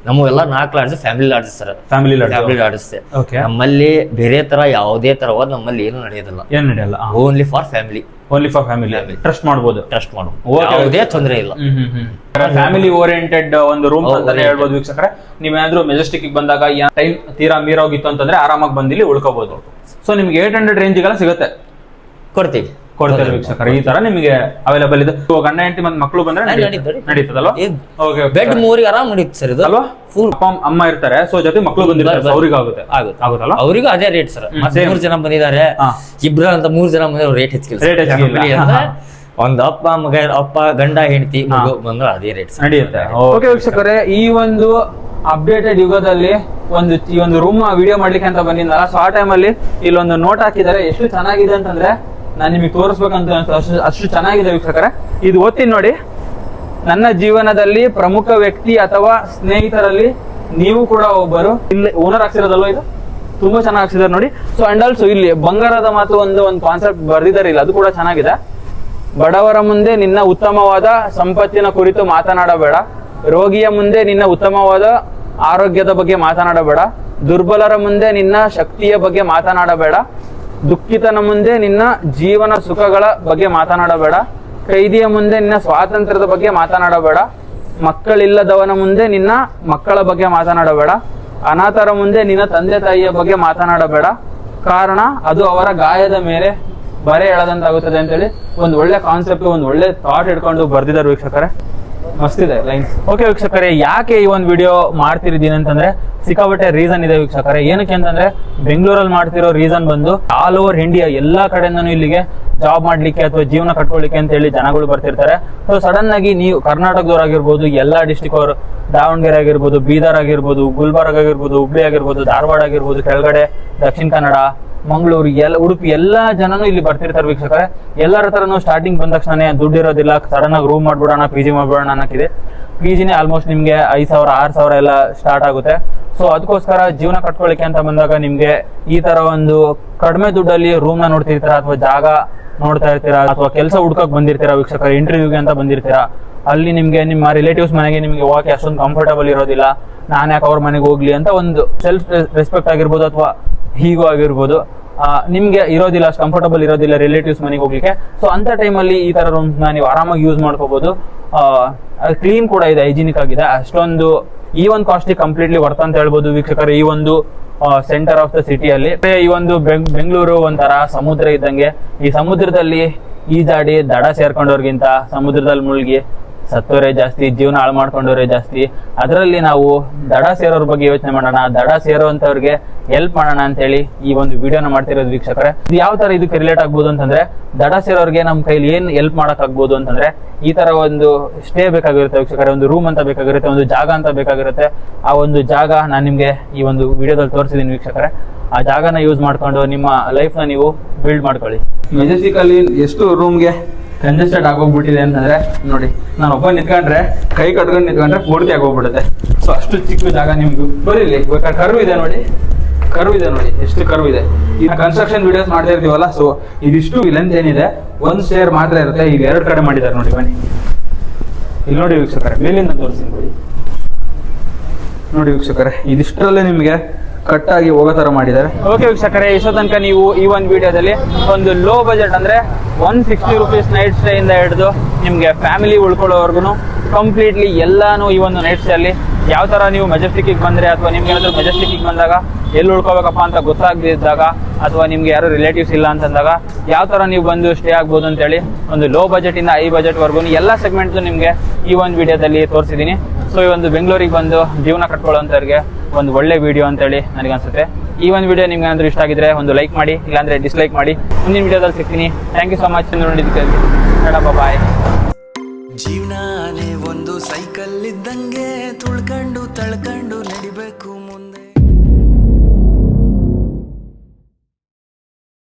ನಮ್ಮವೆಲ್ಲ 4 lodge family lodge sir. Family lodge okay. ನಮ್ಮಲ್ಲಿ ಬೇರೆ ತರ ಯಾವುದೇ ತರವಾದ ನಮ್ಮಲ್ಲಿ ಏನು ನಡೆಯೋದಿಲ್ಲ. ಏನ್ ನಡೆಯಲ್ಲ, ಓನ್ಲಿ ಫಾರ್ ಫ್ಯಾಮಿಲಿ. ಟ್ರಸ್ಟ್ ಮಾಡ್ಬೋದು. ಯಾವುದೇ ತೊಂದರೆ ಇಲ್ಲ. ಫ್ಯಾಮಿಲಿ ಓರಿಯೆಂಟೆಡ್ ಒಂದು ರೂಮ್ ಅಂತಾನೆ ಹೇಳ್ಬೋದು ವೀಕ್ಷಕರೇ. ನೀವೇನಾದ್ರೂ ಮೆಜೆಸ್ಟಿಕ್ ಬಂದಾಗ ಟೈಮ್ ತೀರಾ ಮೀರೋಗಿತ್ತು ಅಂತಂದ್ರೆ ಆರಾಮಾಗಿ ಬಂದು ಇಲ್ಲಿ ಉಳ್ಕೋಬಹುದು. ಸೊ ನಿಮ್ಗೆ 800 ರೇಂಜ್ಗೆಲ್ಲ ಸಿಗುತ್ತೆ, ಕೊಡ್ತೇವೆ ವೀಕ್ಷಕರೇ. ಈ ತರ ನಿಮಗೆ ಅವೈಲೇಬಲ್ ಇದೆ. ಗಂಡ ಹೆಂಡತಿ ಮತ್ತೆ ಮಕ್ಕಳು ಬಂದ್ರೆ ನಡೀತದಲ್ವಾ? ಬೆಡ್ 3 ಆರಾಮ್ ನಡೀತು ಸರ್ ಇದು ಅಲ್ವಾ? ಅಪ್ಪ ಅಮ್ಮ ಇರ್ತಾರೆ, ಸೊ ಜೊತೆ ಮಕ್ಕಳು ಬಂದಿರ್ತಾರೆ, ಅವ್ರಿಗೆ ಆಗುತ್ತಲ್ಲ, ಅವರಿಗೂ ಅದೇ ರೇಟ್ ಸರ್. 3 ಜನ ಬಂದಿದ್ದಾರೆ, ಇಬ್ರು ಅಂತ 3 ಜನ ಬಂದ್ರೆ ರೇಟ್ ಹೆಚ್ಚಿಗೆ. ಒಂದು ಅಪ್ಪ ಗಂಡ ಹೆಂಡತಿ ಬಂದ್ರೆ ಅದೇ ರೇಟ್ ನಡೆಯುತ್ತೆ. ಓಕೆ ವೀಕ್ಷಕರೇ, ಈ ಒಂದು ಅಪ್ಡೇಟೆಡ್ ಯುಗದಲ್ಲಿ ಈ ಒಂದು ರೂಮ್ ವಿಡಿಯೋ ಮಾಡ್ಲಿಕ್ಕೆ ಅಂತ ಬಂದಿದ್ದಲ್ಲ. ಸೊ ಆ ಟೈಮಲ್ಲಿ ಇಲ್ಲೊಂದು ನೋಟ್ ಹಾಕಿದ್ದಾರೆ. ಎಷ್ಟು ಚೆನ್ನಾಗಿದೆ ಅಂತಂದ್ರೆ ನಾನು ನಿಮಗೆ ತೋರಿಸ್ಬೇಕಂತ ಅಷ್ಟು ಚೆನ್ನಾಗಿದೆ ವೀಕ್ಷಕರೇ. ಇದು ಓದ್ತೀನಿ ನೋಡಿ. ನನ್ನ ಜೀವನದಲ್ಲಿ ಪ್ರಮುಖ ವ್ಯಕ್ತಿ ಅಥವಾ ಸ್ನೇಹಿತರಲ್ಲಿ ನೀವು ಕೂಡ ಒಬ್ಬರು. ಇಲ್ಲಿ ಓನರ್ ಹಾಕ್ಸಿರೋದಲ್ವ, ಇದು ತುಂಬಾ ಚೆನ್ನಾಗಿ ಹಾಕ್ಸಿದ್ದಾರೆ ನೋಡಿ. ಸೊ ಅಂಡ್ ಆಲ್ಸೋ ಇಲ್ಲಿ ಬಂಗಾರದ ಮಾತು ಒಂದು ಕಾನ್ಸೆಪ್ಟ್ ಬರ್ದಿದ್ದಾರೆ ಇಲ್ಲ, ಅದು ಕೂಡ ಚೆನ್ನಾಗಿದೆ. ಬಡವರ ಮುಂದೆ ನಿನ್ನ ಉತ್ತಮವಾದ ಸಂಪತ್ತಿನ ಕುರಿತು ಮಾತನಾಡಬೇಡ, ರೋಗಿಯ ಮುಂದೆ ನಿನ್ನ ಉತ್ತಮವಾದ ಆರೋಗ್ಯದ ಬಗ್ಗೆ ಮಾತನಾಡಬೇಡ, ದುರ್ಬಲರ ಮುಂದೆ ನಿನ್ನ ಶಕ್ತಿಯ ಬಗ್ಗೆ ಮಾತನಾಡಬೇಡ, ದುಃಖಿತನ ಮುಂದೆ ನಿನ್ನ ಜೀವನ ಸುಖಗಳ ಬಗ್ಗೆ ಮಾತನಾಡಬೇಡ, ಕೈದಿಯ ಮುಂದೆ ನಿನ್ನ ಸ್ವಾತಂತ್ರ್ಯದ ಬಗ್ಗೆ ಮಾತನಾಡಬೇಡ, ಮಕ್ಕಳಿಲ್ಲದವನ ಮುಂದೆ ನಿನ್ನ ಮಕ್ಕಳ ಬಗ್ಗೆ ಮಾತನಾಡಬೇಡ, ಅನಾಥರ ಮುಂದೆ ನಿನ್ನ ತಂದೆ ತಾಯಿಯ ಬಗ್ಗೆ ಮಾತನಾಡಬೇಡ, ಕಾರಣ ಅದು ಅವರ ಗಾಯದ ಮೇಲೆ ಬರೆ ಎಳೆದಂತಾಗುತ್ತದೆ ಅಂತೇಳಿ ಒಂದು ಒಳ್ಳೆ ಕಾನ್ಸೆಪ್ಟ್, ಒಂದು ಒಳ್ಳೆ ಥಾಟ್ ಇಟ್ಕೊಂಡು ಬರ್ದಿದ್ದಾರೆ ವೀಕ್ಷಕರೇ. ಮಸ್ತಿದೆ ಲೈನ್ಸ್. ಓಕೆ ವೀಕ್ಷಕರೇ, ಯಾಕೆ ಈ ಒಂದು ವಿಡಿಯೋ ಮಾಡ್ತಿರಿದ್ದೀನಿ ಅಂತಂದ್ರೆ ಸಿಕ್ಕಾಪಟ್ಟೆ ರೀಸನ್ ಇದೆ ವೀಕ್ಷಕರೇ. ಏನಕ್ಕೆ ಅಂತಂದ್ರೆ ಬೆಂಗಳೂರಲ್ಲಿ ಮಾಡ್ತಿರೋ ರೀಸನ್ ಬಂದು ಆಲ್ ಓವರ್ ಇಂಡಿಯಾ ಎಲ್ಲಾ ಕಡೆಯಿಂದನೂ ಇಲ್ಲಿಗೆ ಜಾಬ್ ಮಾಡ್ಲಿಕ್ಕೆ ಅಥವಾ ಜೀವನ ಕಟ್ಕೊಳ್ಳಿಕ್ಕೆ ಅಂತ ಹೇಳಿ ಜನಗಳು ಬರ್ತಿರ್ತಾರೆ. ಸೊ ಸಡನ್ ಆಗಿ ನೀವು ಕರ್ನಾಟಕದವರಾಗಿರ್ಬೋದು, ಎಲ್ಲಾ ಡಿಸ್ಟಿಕ್ ಅವರು, ದಾವಣಗೆರೆ ಆಗಿರ್ಬೋದು, ಬೀದರ್ ಆಗಿರ್ಬೋದು, ಗುಲ್ಬರ್ಗ ಆಗಿರ್ಬೋದು, ಹುಬ್ಳಿ ಆಗಿರ್ಬೋದು, ಧಾರವಾಡ ಆಗಿರ್ಬೋದು, ಕೆಳಗಡೆ ದಕ್ಷಿಣ ಕನ್ನಡ, ಮಂಗಳೂರು, ಉಡುಪಿ ಎಲ್ಲಾ ಜನನು ಇಲ್ಲಿ ಬರ್ತಿರ್ತಾರೆ ವೀಕ್ಷಕರೇ. ಎಲ್ಲರ ಹತ್ರನು ಸ್ಟಾರ್ಟಿಂಗ್ ಬಂದ ತಕ್ಷಣ ದುಡ್ಡು ಇರೋದಿಲ್ಲ, ಸಡನ್ ಆಗಿ ರೂಮ್ ಮಾಡ್ಬಿಡೋಣ, PG ಮಾಡ್ಬಿಡೋಣ ಅನ್ನಕ್ಕಿದೆ. PGನೇ ಆಲ್ಮೋಸ್ಟ್ ನಿಮ್ಗೆ 5,000 6,000 ಎಲ್ಲ ಸ್ಟಾರ್ಟ್ ಆಗುತ್ತೆ. ಸೊ ಅದಕ್ಕೋಸ್ಕರ ಜೀವನ ಕಟ್ಕೊಳ್ಳಿಕ್ಕೆ ಅಂತ ಬಂದಾಗ ನಿಮ್ಗೆ ಈ ತರ ಒಂದು ಕಡಿಮೆ ದುಡ್ಡಲ್ಲಿ ರೂಮ್ ನ ನೋಡ್ತಿರ್ತೀರಾ, ಅಥವಾ ಜಾಗ ನೋಡ್ತಾ ಇರ್ತೀರಾ, ಅಥವಾ ಕೆಲಸ ಹುಡ್ಕಕ್ ಬಂದಿರ್ತೀರಾ ವೀಕ್ಷಕರೇ, ಇಂಟರ್ವ್ಯೂಗೆ ಅಂತ ಬಂದಿರ್ತೀರಾ. ಅಲ್ಲಿ ನಿಮ್ಗೆ ನಿಮ್ಮ ರಿಲೇಟಿವ್ಸ್ ಮನೆಗೆ ನಿಮ್ಗೆ ಹೋಗಕ್ಕೆ ಅಷ್ಟೊಂದು ಕಂಫರ್ಟಬಲ್ ಇರೋದಿಲ್ಲ. ನಾನು ಯಾಕೆ ಅವ್ರ ಮನೆಗೆ ಹೋಗ್ಲಿ ಅಂತ ಒಂದು ಸೆಲ್ಫ್ ರೆಸ್ಪೆಕ್ಟ್ ಆಗಿರ್ಬೋದು ಅಥವಾ ಹೀಗೋ ಆಗಿರ್ಬೋದು, ನಿಮ್ಗೆ ಇರೋದಿಲ್ಲ, ಅಷ್ಟು ಕಂಫರ್ಟಬಲ್ ಇರೋದಿಲ್ಲ ರಿಲೇಟಿವ್ಸ್ ಮನೆಗೆ ಹೋಗ್ಲಿಕ್ಕೆ. ಸೊ ಅಂತ ಟೈಮಲ್ಲಿ ಈ ತರ ರೂಮ್ಸ್ ನೀವು ಆರಾಮಾಗಿ ಯೂಸ್ ಮಾಡ್ಕೋಬಹುದು. ಕ್ಲೀನ್ ಕೂಡ ಇದೆ, ಹೈಜಿನಿಕ್ ಆಗಿದೆ. ಅಷ್ಟೊಂದು ಈ ಒಂದು ಕಾಸ್ಟ್ಲಿ ಕಂಪ್ಲೀಟ್ಲಿ ವರ್ತ್ ಅಂತ ಹೇಳ್ಬೋದು ವೀಕ್ಷಕರೇ. ಈ ಒಂದು ಸೆಂಟರ್ ಆಫ್ ದ ಸಿಟಿಯಲ್ಲಿ ಈ ಒಂದು ಬೆಂಗಳೂರು ಒಂಥರ ಸಮುದ್ರ ಇದ್ದಂಗೆ. ಈ ಸಮುದ್ರದಲ್ಲಿ ಈಜಾಡಿ ದಡ ಸೇರ್ಕೊಂಡವ್ರಿಗಿಂತ ಸಮುದ್ರದಲ್ಲಿ ಮುಳುಗಿ ಸತ್ತೋರೆ ಜಾಸ್ತಿ, ಜೀವನ ಹಾಳು ಮಾಡ್ಕೊಂಡವ್ರೆ ಜಾಸ್ತಿ. ಅದರಲ್ಲಿ ನಾವು ದಡ ಸೇರೋರ್ ಬಗ್ಗೆ ಯೋಚನೆ ಮಾಡೋಣ, ದಡ ಸೇರೋಂಥವ್ರಿಗೆ ಹೆಲ್ಪ್ ಮಾಡೋಣ ಅಂತೇಳಿ ಈ ಒಂದು ವಿಡಿಯೋನ ಮಾಡ್ತಿರೋದು ವೀಕ್ಷಕರೇ. ಇದು ಯಾವ ತರ ಇದಕ್ಕೆ ರಿಲೇಟ್ ಆಗ್ಬೋದು ಅಂತಂದ್ರೆ, ದಡ ಸೇರೋರ್ಗೆ ನಮ್ಮ ಕೈಲಿ ಏನ್ ಹೆಲ್ಪ್ ಮಾಡಕ್ ಆಗ್ಬೋದು ಅಂತಂದ್ರೆ, ಈ ತರ ಒಂದು ಸ್ಟೇ ಬೇಕಾಗಿರುತ್ತೆ ವೀಕ್ಷಕರೇ, ಒಂದು ರೂಮ್ ಅಂತ ಬೇಕಾಗಿರುತ್ತೆ, ಒಂದು ಜಾಗ ಅಂತ ಬೇಕಾಗಿರುತ್ತೆ. ಆ ಒಂದು ಜಾಗ ನಾನು ನಿಮ್ಗೆ ಈ ಒಂದು ವಿಡಿಯೋದಲ್ಲಿ ತೋರಿಸಿದೀನಿ ವೀಕ್ಷಕರೇ. ಆ ಜಾಗನ ಯೂಸ್ ಮಾಡ್ಕೊಂಡು ನಿಮ್ಮ ಲೈಫ್ ನ ನೀವು ಬಿಲ್ಡ್ ಮಾಡ್ಕೊಳ್ಳಿ. ಮೆಜೆಸ್ಟಿಕ್ ಅಲ್ಲಿ ಎಷ್ಟು ರೂಮ್ಗೆ ಕಂಜೆಸ್ಟೆಡ್ ಆಗೋಗ್ಬಿಟ್ಟಿದೆ ಅಂತಂದ್ರೆ ನೋಡಿ, ನಾನು ಒಬ್ಬ ನಿಂತ್ಕೊಂಡ್ರೆ ಕೈ ಕಟ್ಕೊಂಡು ನಿಂತ್ಕೊಂಡ್ರೆ ಪೂರ್ತಿ ಆಗೋಗ್ಬಿಡುತ್ತೆ. ಸೊ ಅಷ್ಟು ಚಿಕ್ಕ ಜಾಗ ನಿಮ್ಗೆ ಬರೀಲಿ. ಕರ್ವ್ ಇದೆ ನೋಡಿ, ಎಷ್ಟು ಕರ್ವ್ ಇದೆ. ಈಗ ಕನ್ಸ್ಟ್ರಕ್ಷನ್ ವಿಡಿಯೋಸ್ ಮಾಡ್ತಾ ಇರ್ತೀವಲ್ಲ, ಸೊ ಇದಿಷ್ಟು ಲೆಂತ್ ಏನಿದೆ, ಒಂದು ಸ್ಟೇರ್ ಮಾತ್ರ ಇರುತ್ತೆ. ಈಗ 2 ಕಡೆ ಮಾಡಿದ್ದಾರೆ ನೋಡಿ, ಬನ್ನಿ ಇಲ್ಲಿ ನೋಡಿ ವೀಕ್ಷಕರೇ, ಮೇಲಿಂದ ತೋರಿಸ್ತೀನಿ ನೋಡಿ ವೀಕ್ಷಕರೇ. ಇದಿಷ್ಟರಲ್ಲೇ ನಿಮಗೆ ಕಟ್ ಆಗಿ ಹೋಗೋ ತರ ಮಾಡಿದ್ದಾರೆ. ಓಕೆ ವೀಕ್ಷಕರೇ, ಇಷ್ಟೋ ತನಕ ನೀವು ಈ ಒಂದು ವಿಡಿಯೋದಲ್ಲಿ ಒಂದು ಲೋ ಬಜೆಟ್ ಅಂದ್ರೆ 160 ರುಪೀಸ್ ನೈಟ್ ಸ್ಟೇ ಇಂದ ಹಿಡಿದು ನಿಮ್ಗೆ ಫ್ಯಾಮಿಲಿ ಉಳ್ಕೊಳ್ಳೋವರೆಗೂ ಕಂಪ್ಲೀಟ್ಲಿ ಎಲ್ಲಾನು ಈ ಒಂದು ನೈಟ್ ಸ್ಟೇ ಅಲ್ಲಿ ಯಾವ ತರ ನೀವು ಮೆಜೆಸ್ಟಿಕ್ ಬಂದ್ರೆ, ಅಥವಾ ನಿಮ್ಗೆ ಏನಾದ್ರು ಮೆಜೆಸ್ಟಿಕ್ ಬಂದಾಗ ಎಲ್ಲಿ ಉಳ್ಕೋಬೇಕಪ್ಪ ಅಂತ ಗೊತ್ತಾಗದಿದ್ದಾಗ, ಅಥವಾ ನಿಮ್ಗೆ ಯಾರು ರಿಲೇಟಿವ್ಸ್ ಇಲ್ಲ ಅಂತಂದಾಗ ಯಾವ ತರ ನೀವು ಬಂದು ಸ್ಟೇ ಆಗ್ಬೋದು ಅಂತೇಳಿ ಒಂದು ಲೋ ಬಜೆಟ್ ಇಂದ ಹೈ ಬಜೆಟ್ ವರ್ಗು ಎಲ್ಲ ಸೆಗ್ಮೆಂಟ್ ನಿಮ್ಗೆ ಈ ಒಂದು ವಿಡಿಯೋದಲ್ಲಿ ತೋರಿಸಿದೀನಿ. ಸೊ ಈ ಒಂದು ಬೆಂಗಳೂರಿಗೆ ಬಂದು ಜೀವನ ಕಟ್ಕೊಳ್ಳೋಂಥವ್ರಿಗೆ ಒಂದು ಒಳ್ಳೆ ವಿಡಿಯೋ ಅಂತೇಳಿ ನನಗನ್ಸುತ್ತೆ. ಈ ಒಂದು ವಿಡಿಯೋ ನಿಮ್ಗೆ ಏನಾದರೂ ಇಷ್ಟ ಆಗಿದ್ರೆ ಒಂದು ಲೈಕ್ ಮಾಡಿ, ಇಲ್ಲಾಂದ್ರೆ ಡಿಸ್ಲೈಕ್ ಮಾಡಿ. ಮುಂದಿನ ವಿಡಿಯೋದಲ್ಲಿ ಸಿಗ್ತೀನಿ. ಥ್ಯಾಂಕ್ ಯು ಸೊ ಮಚ್ ನೋಡಿದ್ದಕ್ಕೆ. ಬಾಯ್. ಜೀವನಾನೇ ಒಂದು ಸೈಕಲ್ ಇದ್ದಂಗೆ ತುಳ್ಕೊಂಡು ತಳ್ಕೊಂಡು ನಡಿಬೇಕು.